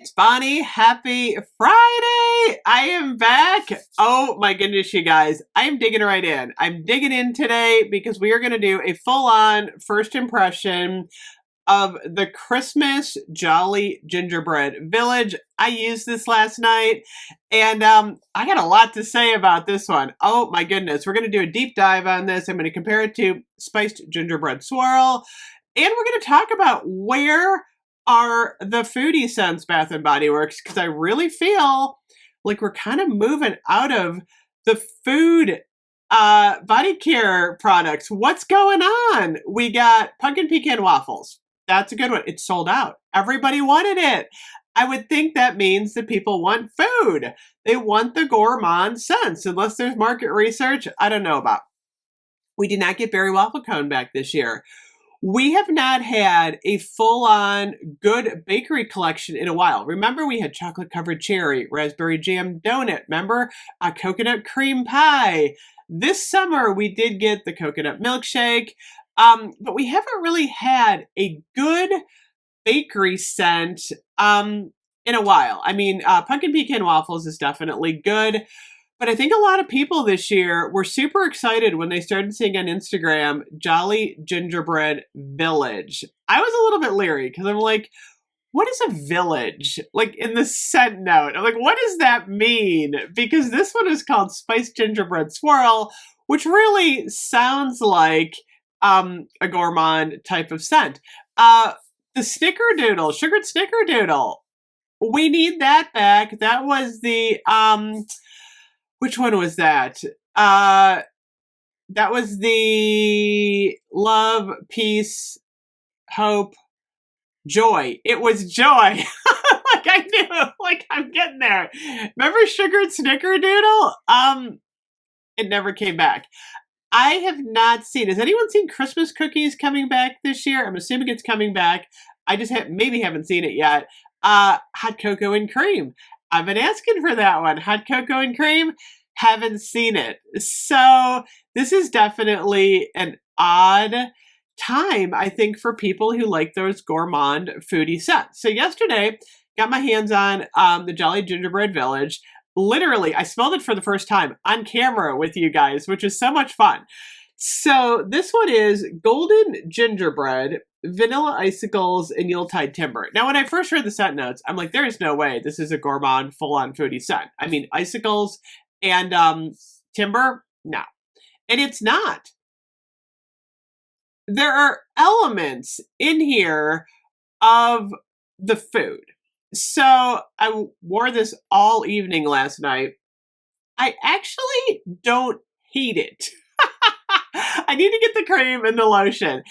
It's Bonnie. Happy Friday. I am back. Oh my goodness, you guys. I'm digging right in. I'm digging in today because we are going to do a full-on first impression of the Christmas Jolly Gingerbread Village. I used this last night and I got a lot to say about this one. Oh my goodness. We're going to do a deep dive on this. I'm going to compare it to Spiced Gingerbread Swirl. And we're going to talk about where are the foodie scents Bath and Body Works, because I really feel like we're kind of moving out of the food body care products. What's going on? We got pumpkin pecan waffles. That's a good one. It's sold out. Everybody wanted it. I would think that means that people want food. They want the gourmand scents, unless there's market research I don't know about. We did not get berry waffle cone back this year. We have not had a full-on good bakery collection in a while. Remember, we had chocolate-covered cherry, raspberry jam donut. Remember, a coconut cream pie. This summer, we did get the coconut milkshake, but we haven't really had a good bakery scent in a while. I mean, pumpkin pecan waffles is definitely good. But I think a lot of people this year were super excited when they started seeing on Instagram Jolly Gingerbread Village. I was a little bit leery because I'm like, what is a village? Like in the scent note. I'm like, what does that mean? Because this one is called Spiced Gingerbread Swirl, which really sounds like a gourmand type of scent. The snickerdoodle, sugared snickerdoodle. We need that back. That was the which one was that? That was the love, peace, hope, joy. It was joy. Like I knew, like I'm getting there. Remember sugared snickerdoodle? It never came back. I have not seen, has anyone seen Christmas cookies coming back this year? I'm assuming it's coming back. I just maybe haven't seen it yet. Hot cocoa and cream. I've been asking for that one. Hot cocoa and cream. Haven't seen it. So this is definitely an odd time, I think, for people who like those gourmand foodie scents. So yesterday, got my hands on the Jolly Gingerbread Village. Literally, I smelled it for the first time on camera with you guys, which is so much fun. So this one is golden gingerbread, vanilla icicles, and Yuletide timber. Now, when I first read the scent notes, I'm like, there is no way this is a gourmand full-on foodie scent. I mean, icicles and timber, no. And it's not. There are elements in here of the food. So I wore this all evening last night. I actually don't hate it. I need to get the cream and the lotion,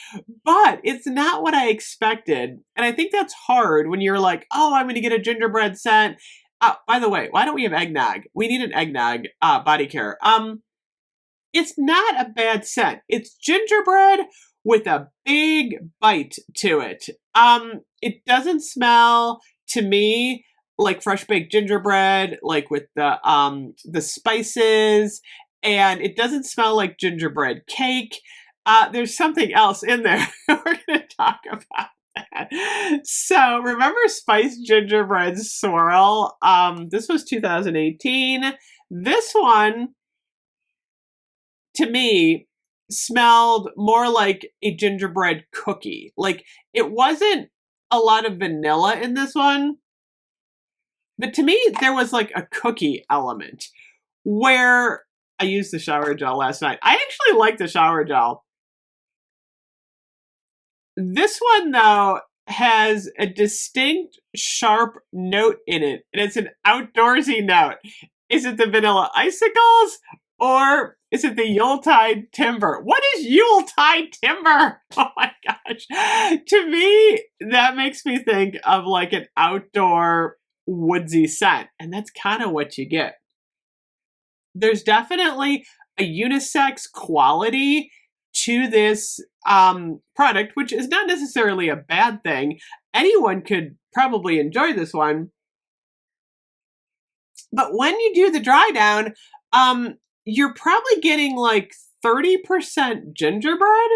but it's not what I expected. And I think that's hard when you're like, oh, I'm going to get a gingerbread scent. By the way, why don't we have eggnog? We need an eggnog body care. It's not a bad scent. It's gingerbread with a big bite to it. It doesn't smell to me like fresh baked gingerbread, like with the spices. And it doesn't smell like gingerbread cake. There's something else in there. We're going to talk about that. So remember Spiced Gingerbread Swirl? This was 2018. This one, to me, smelled more like a gingerbread cookie. Like it wasn't a lot of vanilla in this one. But to me, there was like a cookie element where I used the shower gel last night. I actually like the shower gel. This one, though, has a distinct, sharp note in it, and it's an outdoorsy note. Is it the vanilla icicles, or is it the Yuletide timber? What is Yuletide timber? Oh my gosh. To me, that makes me think of like an outdoor woodsy scent, and that's kind of what you get. There's definitely a unisex quality to this product, which is not necessarily a bad thing. Anyone could probably enjoy this one. But when you do the dry down, you're probably getting like 30% gingerbread.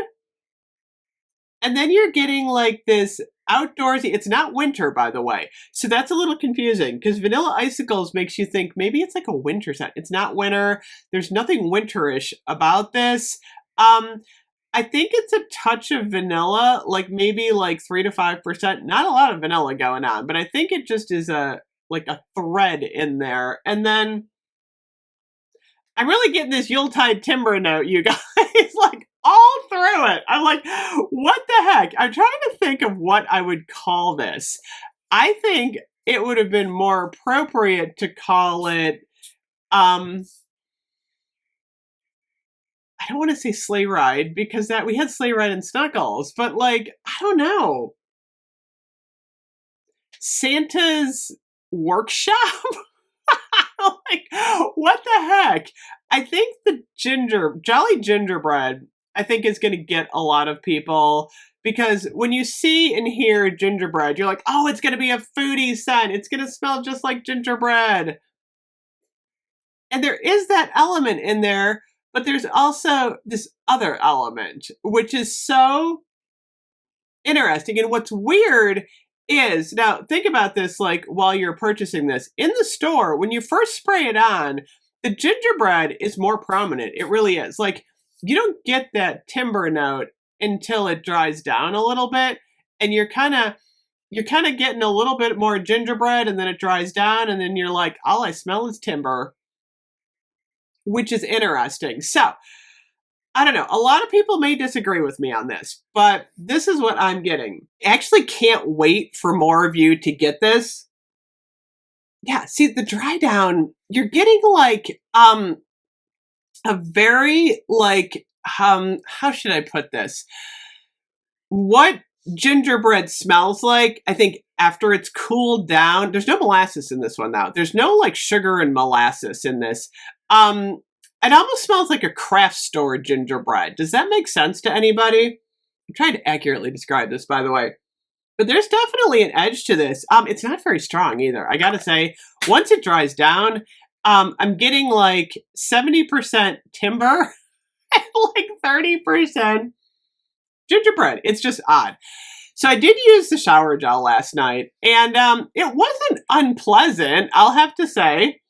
And then you're getting like this outdoorsy. It's not winter, by the way. So that's a little confusing because vanilla icicles makes you think maybe it's like a winter scent. It's not winter. There's nothing winterish about this. I think it's a touch of vanilla, like maybe like 3 to 5%. Not a lot of vanilla going on, but I think it just is like a thread in there. And then I'm really getting this Yuletide timber note, you guys, like all through it. I'm like, what the heck? I'm trying to think of what I would call this. I think it would have been more appropriate to call it, I don't want to say sleigh ride because that we had sleigh ride and snuggles, but like, I don't know. Santa's workshop? Like, what the heck? I think the Jolly Gingerbread, I think is going to get a lot of people because when you see and hear gingerbread, you're like, oh, it's going to be a foodie scent. It's going to smell just like gingerbread. And there is that element in there, but there's also this other element, which is so interesting. And what's weird is, now think about this, like while you're purchasing this in the store, when you first spray it on, the gingerbread is more prominent. It really is. Like you don't get that timber note until it dries down a little bit, and you're kind of getting a little bit more gingerbread, and then it dries down, and then you're like, all I smell is timber, which is interesting. So I don't know. A lot of people may disagree with me on this, but this is what I'm getting. I actually can't wait for more of you to get this. Yeah, see the dry down, you're getting like a very like how should I put this? What gingerbread smells like, I think after it's cooled down. There's no molasses in this one though. There's no like sugar and molasses in this. It almost smells like a craft store gingerbread. Does that make sense to anybody? I'm trying to accurately describe this, by the way. But there's definitely an edge to this. It's not very strong either. I gotta say, once it dries down, I'm getting like 70% timber and like 30% gingerbread. It's just odd. So I did use the shower gel last night, and it wasn't unpleasant, I'll have to say.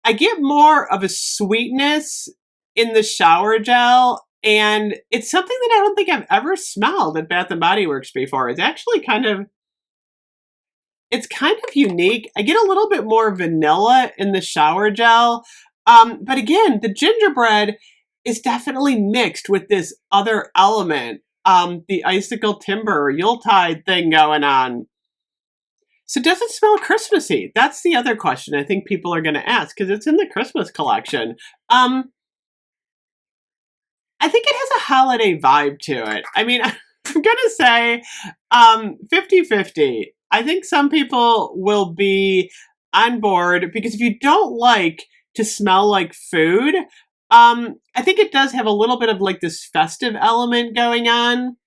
I get more of a sweetness in the shower gel, and it's something that I don't think I've ever smelled at Bath & Body Works before. It's actually kind of unique. I get a little bit more vanilla in the shower gel, but again, the gingerbread is definitely mixed with this other element, the icicle timber Yuletide thing going on. So does it smell Christmassy? That's the other question I think people are going to ask because it's in the Christmas collection. I think it has a holiday vibe to it. I mean, I'm going to say 50-50. I think some people will be on board because if you don't like to smell like food, I think it does have a little bit of like this festive element going on.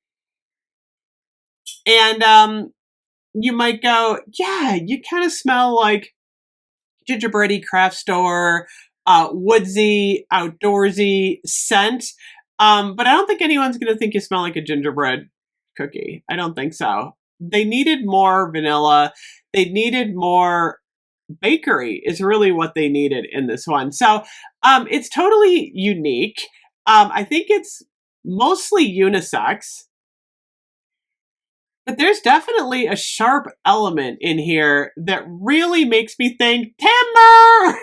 And you might go, yeah, you kind of smell like gingerbready craft store, woodsy, outdoorsy scent. But I don't think anyone's going to think you smell like a gingerbread cookie. I don't think so. They needed more vanilla. They needed more bakery is really what they needed in this one. So it's totally unique. I think it's mostly unisex. But there's definitely a sharp element in here that really makes me think, timber!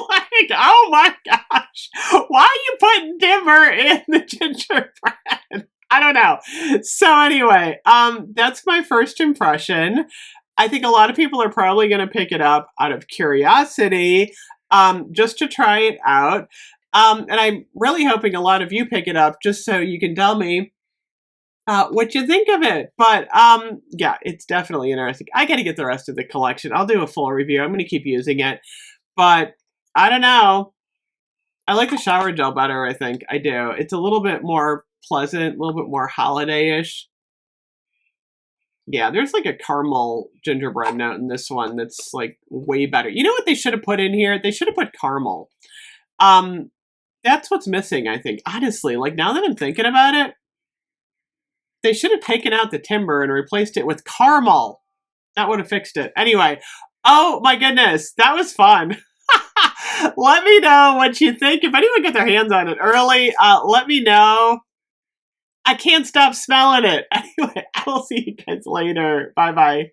Like, oh my gosh, why are you putting timber in the gingerbread? I don't know. So anyway, that's my first impression. I think a lot of people are probably going to pick it up out of curiosity, just to try it out. And I'm really hoping a lot of you pick it up just so you can tell me what you think of it. But yeah, it's definitely interesting. I got to get the rest of the collection. I'll do a full review. I'm going to keep using it. But I don't know. I like the shower gel better, I think. I do. It's a little bit more pleasant, a little bit more holiday-ish. Yeah, there's like a caramel gingerbread note in this one that's like way better. You know what they should have put in here? They should have put caramel. That's what's missing, I think. Honestly, like now that I'm thinking about it, They should have taken out the timber and replaced it with caramel. That would have fixed it. Anyway, oh my goodness, that was fun. Let me know what you think. If anyone got their hands on it early, let me know. I can't stop smelling it. Anyway, I will see you guys later. Bye bye.